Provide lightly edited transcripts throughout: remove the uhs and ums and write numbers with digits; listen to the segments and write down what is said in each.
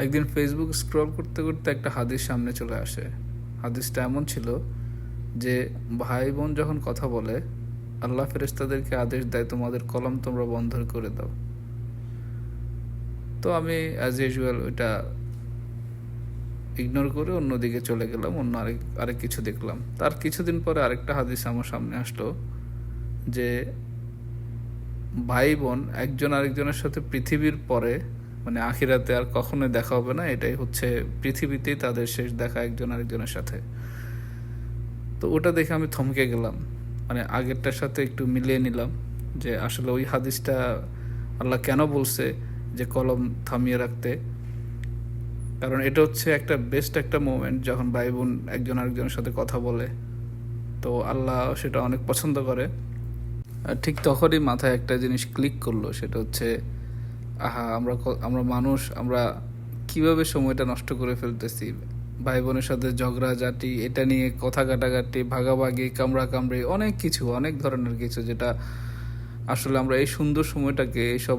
একদিন Facebook scroll করতে করতে একটা হাদিস সামনে চলে আসে। হাদিসটা এমন ছিল যে ভাই বোন যখন কথা বলে আল্লাহ ফেরেশতাদেরকে আদেশ দেয় তোমাদের কলম তোমরা বন্ধ করে দাও। তো আমি অ্যাজ ইউজুয়াল ওইটা ইগনোর করে অন্যদিকে চলে গেলাম, অন্য আরেক কিছু দেখলাম। তার কিছুদিন পরে আরেকটা হাদিস আমার সামনে আসলো যে ভাই বোন একজন আরেকজনের সাথে পৃথিবীর পরে মানে আখিরাতে আর কখনোই দেখা হবে না, এটাই হচ্ছে পৃথিবীতেই তাদের শেষ দেখা একজন আরেকজনের সাথে। তো ওটা দেখে আমি থমকে গেলাম, মানে আগেরটার সাথে একটু মিলিয়ে নিলাম যে আসলে ওই হাদিসটা আল্লাহ কেন বলছে যে কলম থামিয়ে রাখতে। কারণ এটা হচ্ছে একটা বেস্ট একটা মোমেন্ট যখন ভাই বোন একজন আরেকজনের সাথে কথা বলে, তো আল্লাহ সেটা অনেক পছন্দ করে। আর ঠিক তখনই মাথায় একটা জিনিস ক্লিক করলো, সেটা হচ্ছে আমরা মানুষ, আমরা কিভাবে সময়টা নষ্ট করে ফেলতেছি ভাই বোনের সাথে ঝগড়াঝাটি, এটা নিয়ে কথা কাটাকাটি, ভাগাভাগি, কামড়াকামড়ি, অনেক কিছু, অনেক ধরনের কিছু, যেটা আসলে আমরা এই সুন্দর সময়টাকে এইসব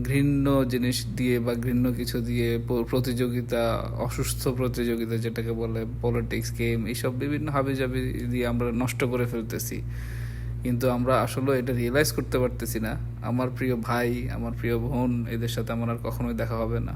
ঘৃণ্য জিনিস দিয়ে বা ঘৃণ্য কিছু দিয়ে প্রতিযোগিতা, অসুস্থ প্রতিযোগিতা যেটাকে বলে, পলিটিক্স, গেম, এইসব বিভিন্ন হাবিজাবি দিয়ে আমরা নষ্ট করে ফেলতেছি। কিন্তু আমরা আসলে এটা রিয়েলাইজ করতে পারতেছি না আমার প্রিয় ভাই, আমার প্রিয় বোন, এদের সাথে আমার আর কখনোই দেখা হবে না।